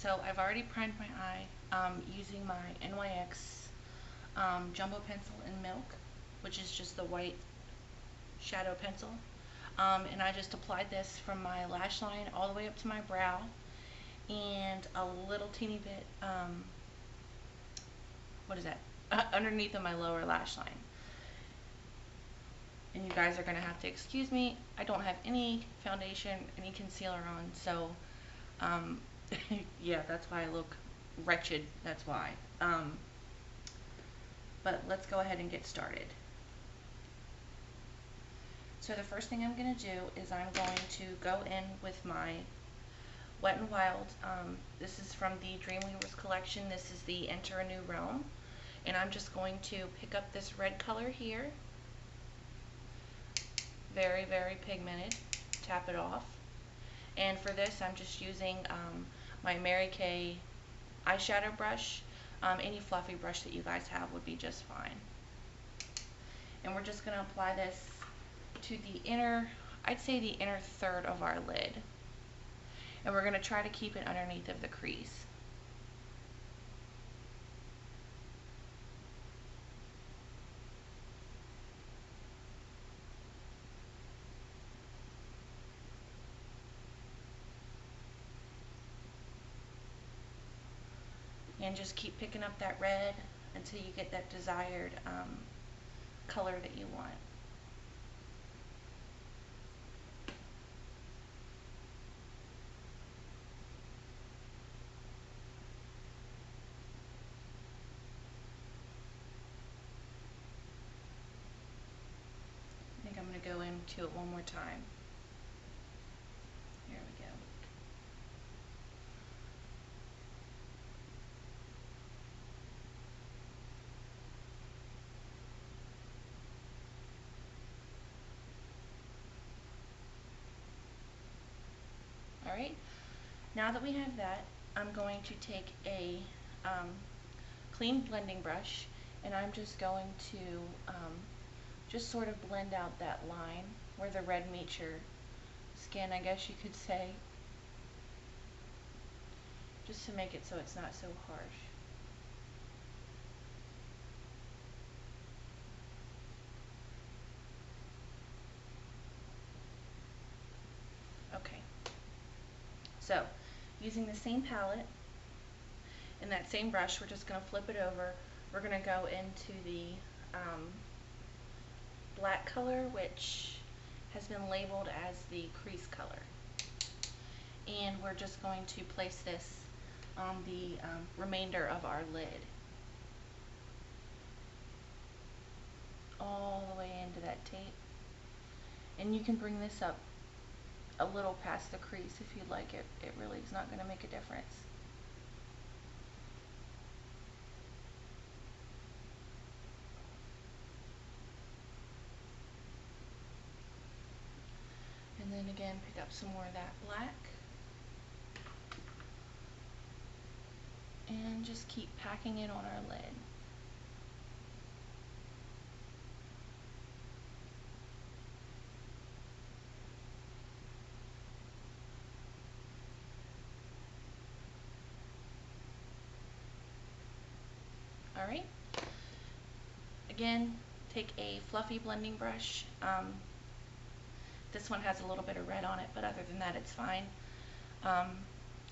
So I've already primed my eye using my NYX Jumbo Pencil in Milk, which is just the white shadow pencil. And I just applied this from my lash line all the way up to my brow, and a little teeny bit, what is that, underneath of my lower lash line. And you guys are going to have to excuse me, I don't have any foundation, any concealer on, so yeah, that's why I look wretched, that's why. But let's go ahead and get started. So the first thing I'm going to do is I'm going to go in with my Wet n Wild. This is from the Dreamweavers collection. This is the Enter a New Realm. And I'm just going to pick up this red color here. Very, very pigmented. Tap it off. And for this, I'm just using my Mary Kay eyeshadow brush. Any fluffy brush that you guys have would be just fine. And we're just going to apply this to the inner, I'd say the inner third of our lid. And we're going to try to keep it underneath of the crease. And just keep picking up that red until you get that desired color that you want. I think I'm going to go into it one more time. Here we go. Alright, now that we have that, I'm going to take a clean blending brush, and I'm just going to just sort of blend out that line where the red meets your skin, I guess you could say, just to make it so it's not so harsh. Okay, so using the same palette and that same brush, we're just going to flip it over. We're going to go into the black color, which has been labeled as the crease color. And we're just going to place this on the remainder of our lid. All the way into that tape. And you can bring this up a little past the crease if you'd like. It really is not going to make a difference. And then again, pick up some more of that black. And just keep packing it on our lid. Alright, again, take a fluffy blending brush. This one has a little bit of red on it, but other than that it's fine.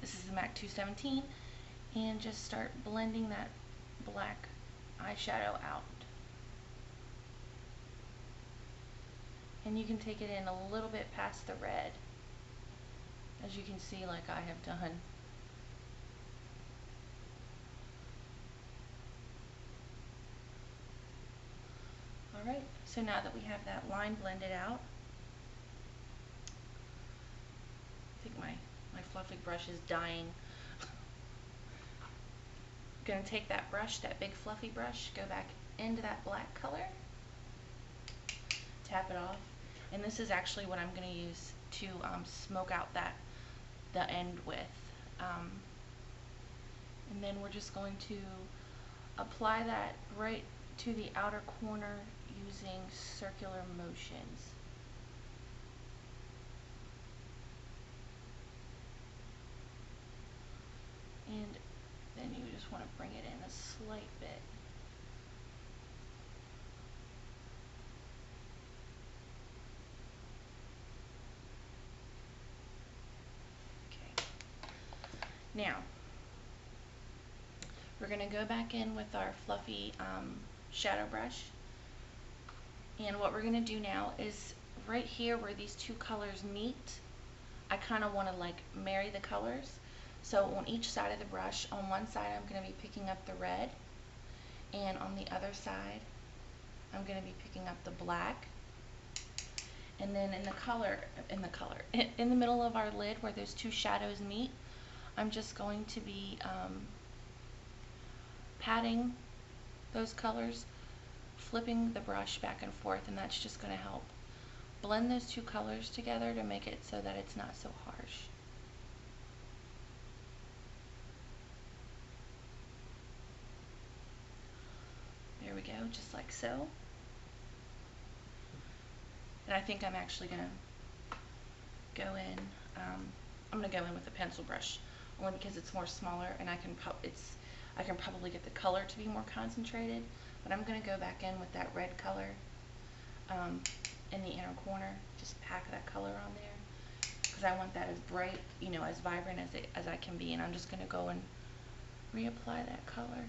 This is the MAC 217, and just start blending that black eyeshadow out. And you can take it in a little bit past the red, as you can see, like I have done. Alright, so now that we have that line blended out, I think my fluffy brush is dying. I'm going to take that brush, that big fluffy brush, go back into that black color, tap it off, and this is actually what I'm going to use to smoke out the end with. And then we're just going to apply that right to the outer corner using circular motions. just want to bring it in a slight bit. Okay. Now, we're going to go back in with our fluffy shadow brush. And what we're going to do now is right here where these two colors meet, I kind of want to like marry the colors. So on each side of the brush, on one side I'm going to be picking up the red, and on the other side I'm going to be picking up the black. And then in the middle of our lid where those two shadows meet, I'm just going to be patting those colors, flipping the brush back and forth, and that's just going to help blend those two colors together to make it so that it's not so harsh. There we go, just like so. And I think I'm actually going to go in, I'm going to go in with a pencil brush, only because it's more smaller and I can probably get the color to be more concentrated. But I'm going to go back in with that red color in the inner corner, just pack that color on there, because I want that as bright, you know, as vibrant as I can be. And I'm just going to go and reapply that color.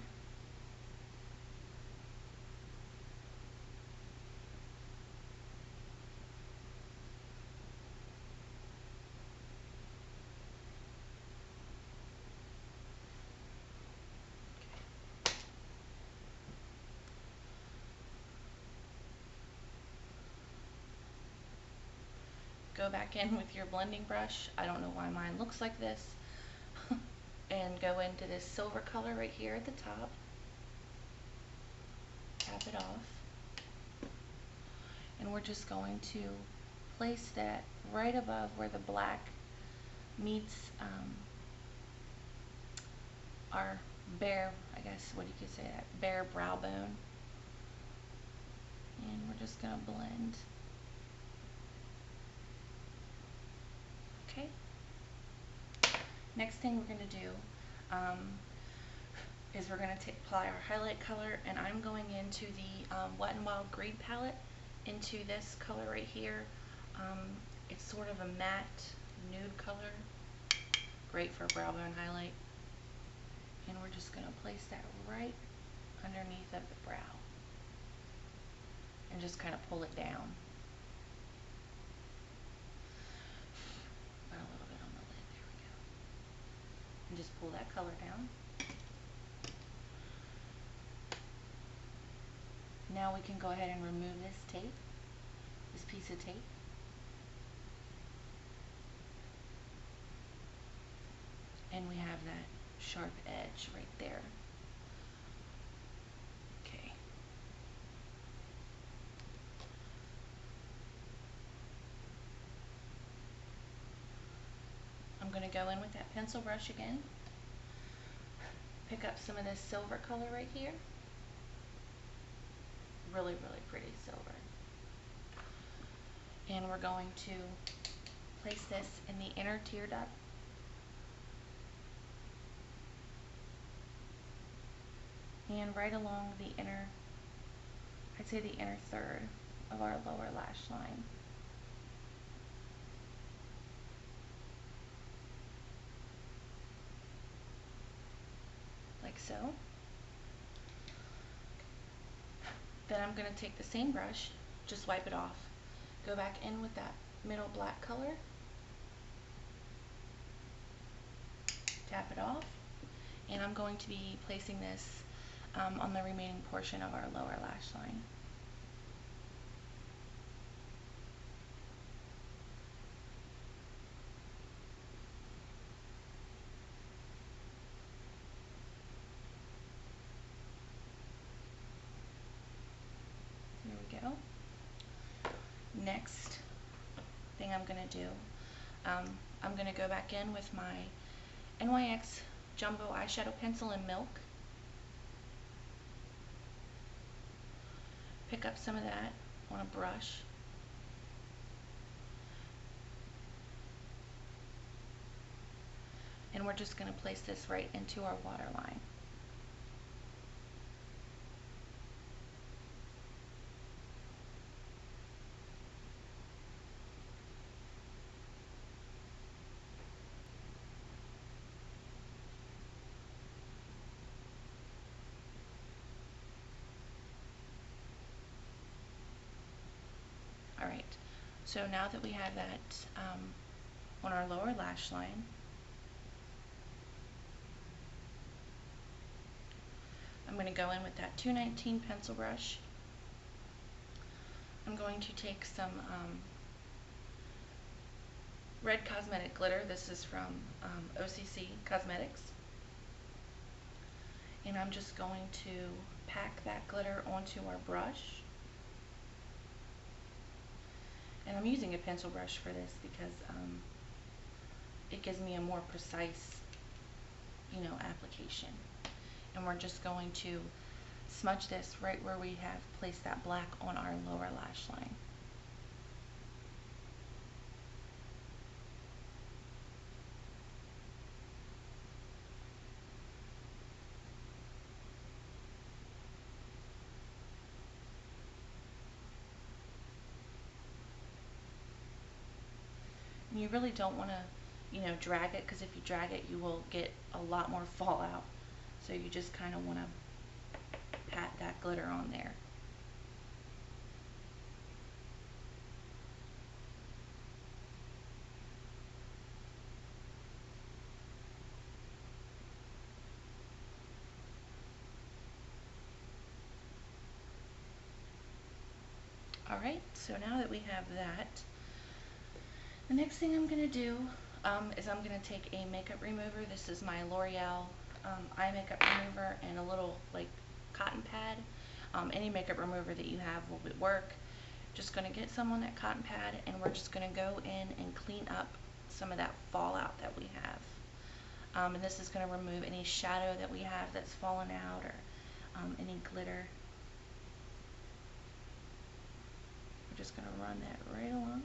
Go back in with your blending brush. I don't know why mine looks like this. And go into this silver color right here at the top. Tap it off. And we're just going to place that right above where the black meets our bare, I guess what you could say, that bare brow bone. And we're just going to blend. Okay. Next thing we're going to do is we're going to apply our highlight color, and I'm going into the WetnWild Green palette, into this color right here. It's sort of a matte nude color, great for brow bone highlight. And we're just going to place that right underneath of the brow and just kind of pull it down. Put a little bit on the lid, there we go. And just pull that color down. Now we can go ahead and remove this tape, this piece of tape. And we have that sharp edge right there. Okay. I'm going to go in with that pencil brush again. Pick up some of this silver color right here. Really, really pretty silver. And we're going to place this in the inner tear duct. And right along the inner, I'd say the inner third of our lower lash line. Like so. Then I'm going to take the same brush, just wipe it off, go back in with that middle black color, tap it off, and I'm going to be placing this on the remaining portion of our lower lash line. There we go. Next thing I'm going to do, I'm going to go back in with my NYX Jumbo eyeshadow pencil in milk. Pick up some of that on a brush. And we're just going to place this right into our waterline. So now that we have that on our lower lash line, I'm going to go in with that 219 pencil brush. I'm going to take some red cosmetic glitter. This is from OCC Cosmetics. And I'm just going to pack that glitter onto our brush. And I'm using a pencil brush for this because it gives me a more precise, application. And we're just going to smudge this right where we have placed that black on our lower lash line. And you really don't want to, drag it, because if you drag it, you will get a lot more fallout. So you just kind of want to pat that glitter on there. Alright, so now that we have that, the next thing I'm going to do is I'm going to take a makeup remover. This is my L'Oreal eye makeup remover and a little cotton pad. Any makeup remover that you have will work. Just going to get some on that cotton pad, and we're just going to go in and clean up some of that fallout that we have. And this is going to remove any shadow that we have that's fallen out, or any glitter. We're just going to run that right along.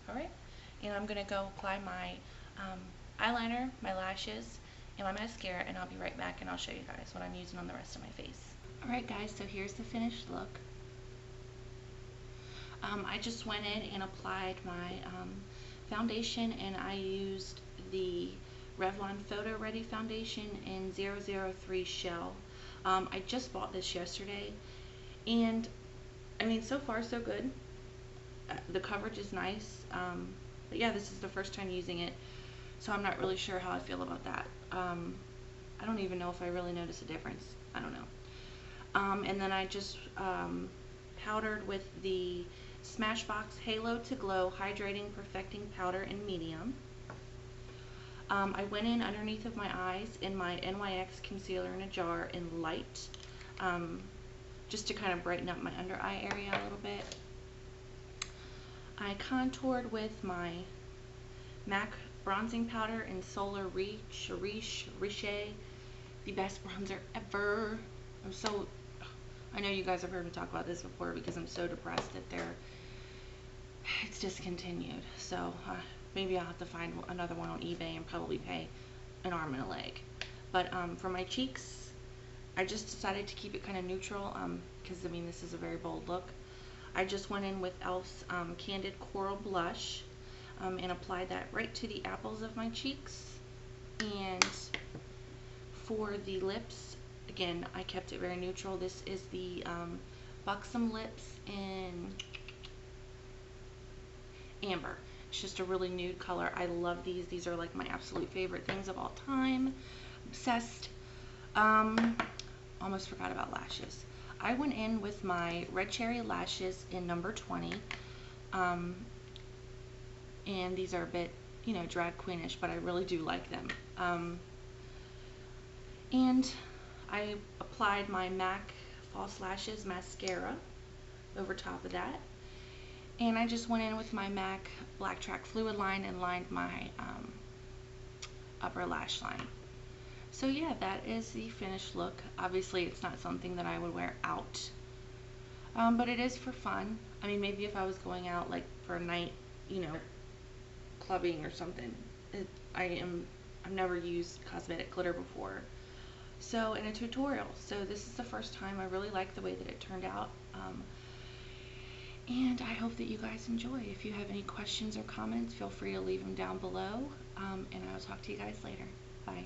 Alright, and I'm going to go apply my eyeliner, my lashes, and my mascara, and I'll be right back and I'll show you guys what I'm using on the rest of my face. Alright guys, so here's the finished look. I just went in and applied my foundation, and I used the Revlon Photo Ready foundation in 003 Shell. I just bought this yesterday, and I mean, so far so good. The coverage is nice, but yeah, this is the first time using it, so I'm not really sure how I feel about that. I don't even know if I really notice a difference. I don't know. And then I just powdered with the Smashbox Halo to Glow Hydrating Perfecting Powder in medium. I went in underneath of my eyes in my NYX concealer in a jar in light, just to kind of brighten up my under eye area a little bit. I contoured with my MAC bronzing powder in Solar Riche, the best bronzer ever. I know you guys have heard me talk about this before, because I'm so depressed that it's discontinued. So maybe I'll have to find another one on eBay and probably pay an arm and a leg. But for my cheeks, I just decided to keep it kind of neutral, because I mean, this is a very bold look. I just went in with e.l.f.'s Candid Coral Blush and applied that right to the apples of my cheeks. And for the lips, again, I kept it very neutral. This is the Buxom Lips in Amber. It's just a really nude color. I love these. These are like my absolute favorite things of all time. Obsessed. Almost forgot about lashes. I went in with my Red Cherry Lashes in number 20. And these are a bit, drag queenish, but I really do like them. And I applied my MAC False Lashes Mascara over top of that. And I just went in with my MAC Black Track Fluid Line and lined my upper lash line. So yeah, that is the finished look. Obviously, it's not something that I would wear out, but it is for fun. I mean, maybe if I was going out like for a night, clubbing or something, I am I've never used cosmetic glitter before. So in a tutorial. So this is the first time. I really like the way that it turned out. And I hope that you guys enjoy. If you have any questions or comments, feel free to leave them down below. And I will talk to you guys later. Bye.